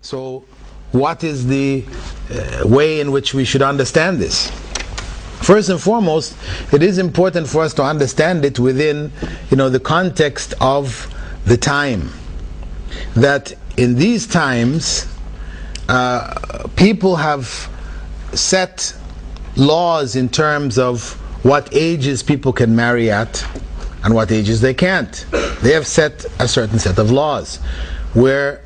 So what is the way in which we should understand this? First and foremost, it is important for us to understand it within, the context of the time. That in these times, people have set laws in terms of what ages people can marry at and what ages they can't. They have set a certain set of laws where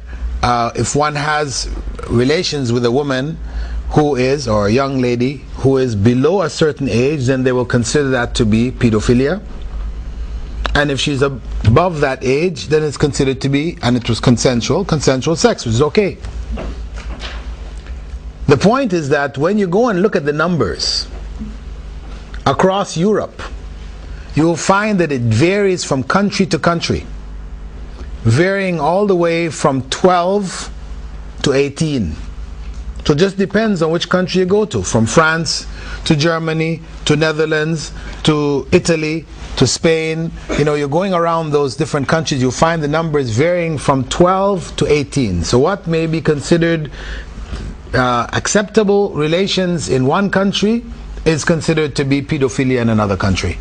if one has relations with a woman who is, or a young lady who is below a certain age, then they will consider that to be pedophilia. And if she's above that age, then it's considered to be, and it was consensual sex, which is okay. The point is that when you go and look at the numbers across Europe, you will find that it varies from country to country, varying all the way from 12 to 18. So it just depends on which country you go to, from France to Germany to Netherlands to Italy to Spain. You're going around those different countries, you'll find the numbers varying from 12 to 18. So what may be considered acceptable relations in one country is considered to be pedophilia in another country.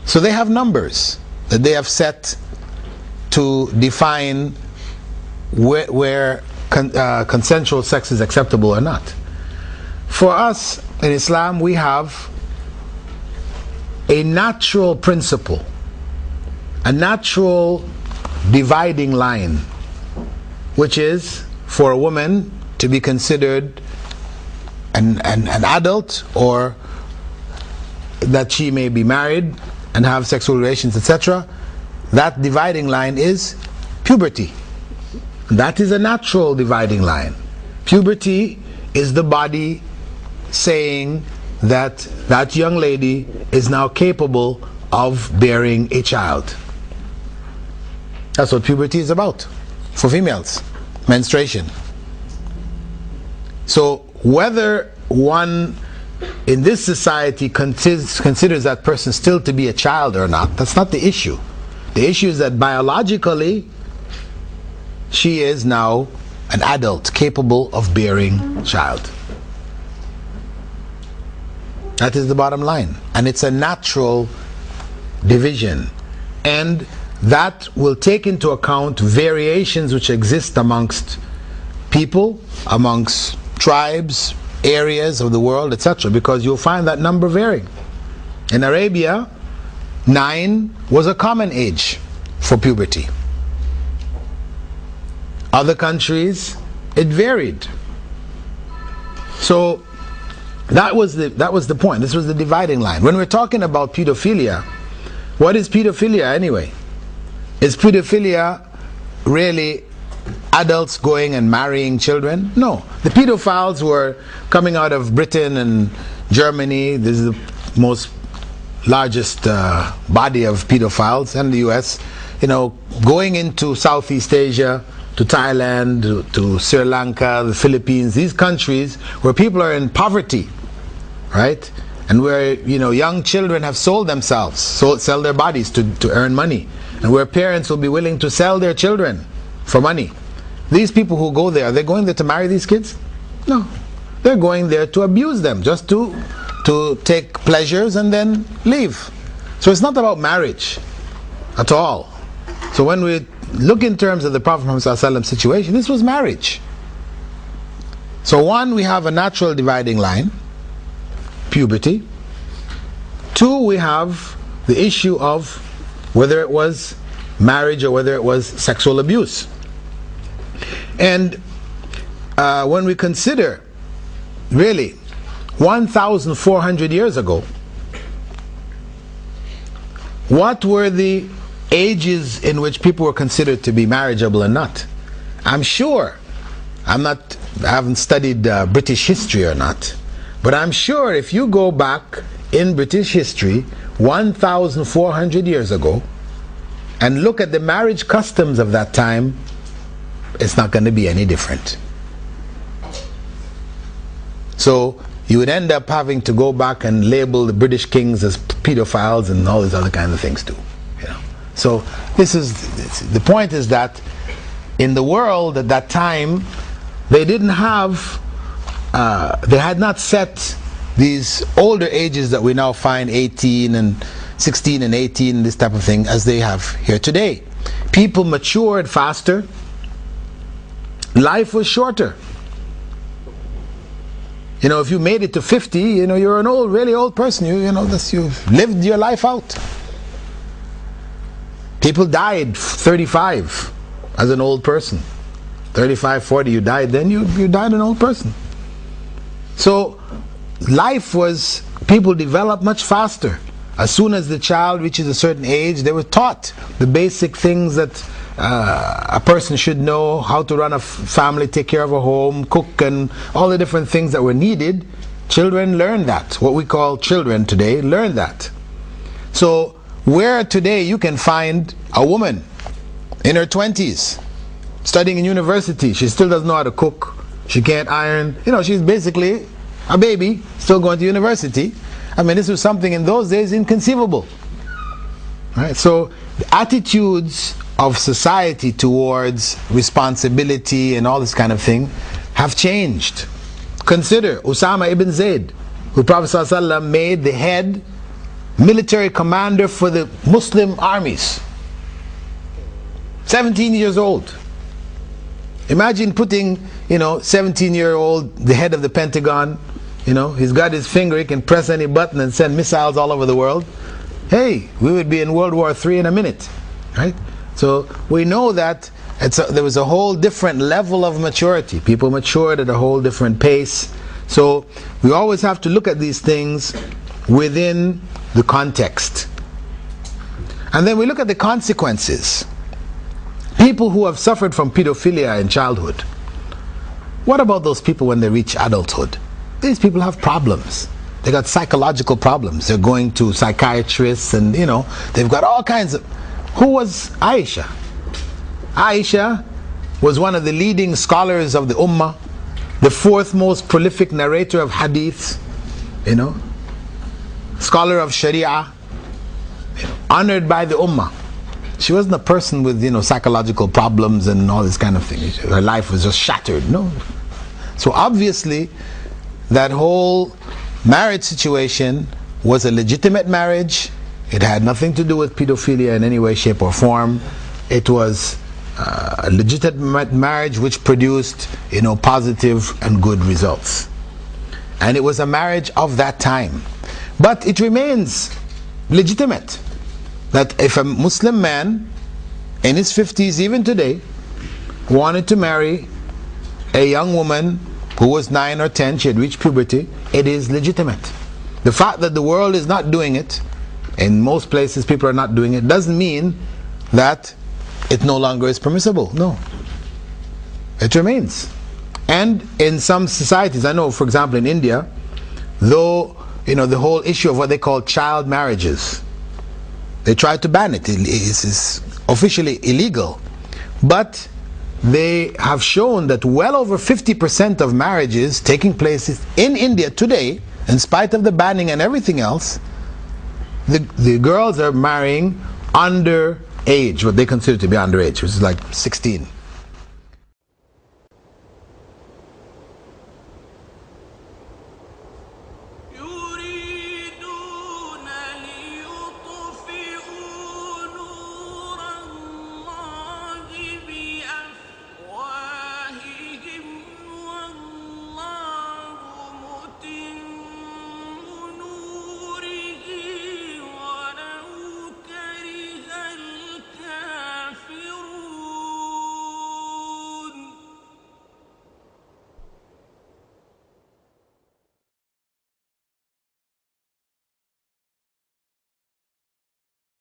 So they have numbers that they have set to define where consensual sex is acceptable or not. For us in Islam, we have a natural principle, a natural dividing line, which is for a woman to be considered an adult, or that she may be married and have sexual relations, etc. That dividing line is puberty. That is a natural dividing line. Puberty is the body saying that that young lady is now capable of bearing a child. That's what puberty is about for females. Menstruation. So whether one in this society considers that person still to be a child or not, that's not the issue. The issue is that biologically she is now an adult capable of bearing child. That is the bottom line. And it's a natural division. And that will take into account variations which exist amongst people, amongst tribes, areas of the world, etc. Because you'll find that number varying. In Arabia, 9 was a common age for puberty. Other countries, it varied. So that was the point. This was the dividing line. When we're talking about pedophilia, what is pedophilia anyway? Is pedophilia really adults going and marrying children? No. The pedophiles who are coming out of Britain and Germany, this is the most largest body of pedophiles, and the US, going into Southeast Asia, to Thailand, to Sri Lanka, the Philippines, these countries where people are in poverty, right? And where young children have sold themselves, sell their bodies to earn money, and where parents will be willing to sell their children for money. These people who go there, are they going there to marry these kids? No. They're going there to abuse them, just to take pleasures and then leave. So it's not about marriage at all. So when we look in terms of the Prophet Muhammad's situation, this was marriage. So one, we have a natural dividing line, puberty. 2, we have the issue of whether it was marriage or whether it was sexual abuse. And when we consider, really, 1,400 years ago, what were the ages in which people were considered to be marriageable and not? I'm sure, I haven't studied British history or not, but I'm sure if you go back in British history 1,400 years ago and look at the marriage customs of that time, it's not going to be any different. So you would end up having to go back and label the British kings as pedophiles and all these other kinds of things too. So this is the point, is that in the world at that time, they didn't have, they had not set these older ages that we now find 18 and 16 and 18, this type of thing, as they have here today. People matured faster. Life was shorter. You know, if you made it to 50, you know, you're an old, really old person. You've lived your life out. People died 35 as an old person. 35, 40, you died, then you died an old person. So life was, people developed much faster. As soon as the child reaches a certain age, they were taught the basic things that a person should know, how to run a family, take care of a home, cook, and all the different things that were needed. Children learn that. What we call children today learn that. So where today you can find a woman in her 20s studying in university, she still doesn't know how to cook, she can't iron, you know, she's basically a baby still going to university. I mean, this was something in those days inconceivable. Right? So the attitudes of society towards responsibility and all this kind of thing have changed. Consider Usama ibn Zayd, who Prophet ﷺ made the head military commander for the Muslim armies. 17 years old. Imagine putting, 17-year-old, the head of the Pentagon, he's got his finger, he can press any button and send missiles all over the world. Hey, we would be in World War III in a minute, right? So we know that there was a whole different level of maturity. People matured at a whole different pace. So we always have to look at these things within the context. And then we look at the consequences. People who have suffered from pedophilia in childhood, what about those people when they reach adulthood? These people have problems. They got psychological problems. They're going to psychiatrists and, they've got all kinds of... Who was Aisha? Aisha was one of the leading scholars of the Ummah, the fourth most prolific narrator of hadiths, scholar of Sharia, honored by the Ummah. She wasn't a person with, psychological problems and all this kind of thing. Her life was just shattered. No. So obviously, that whole marriage situation was a legitimate marriage. It had nothing to do with pedophilia in any way, shape, or form. It was a legitimate marriage which produced, positive and good results. And it was a marriage of that time. But it remains legitimate that if a Muslim man in his 50s, even today, wanted to marry a young woman who was 9 or 10, she had reached puberty, it is legitimate. The fact that the world is not doing it, in most places people are not doing it, doesn't mean that it no longer is permissible. No. It remains. And in some societies, I know, for example, in India, though, the whole issue of what they call child marriages, they tried to ban it. It is officially illegal. But they have shown that well over 50% of marriages taking place in India today, in spite of the banning and everything else, the girls are marrying under age, what they consider to be underage, which is like 16.